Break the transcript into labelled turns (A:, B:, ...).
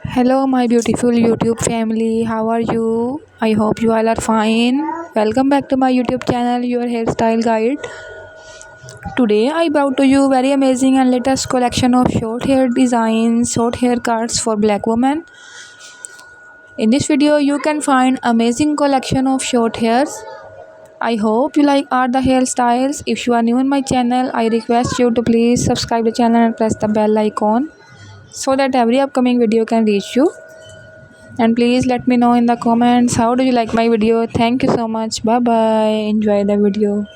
A: Hello, my beautiful YouTube family. How are you? I hope you all are fine. Welcome back to my YouTube channel, Your Hairstyle Guide. Today, I brought to you very amazing and latest collection of short hair designs, short haircuts for black women. In this video, you can find amazing collection of short hairs. I hope you like all the hairstyles. If you are new in my channel, I request you to please subscribe the channel and press the bell icon so that every upcoming video can reach you. And please let me know in the comments how do you like my video. Thank you so much. Bye bye. Enjoy the video.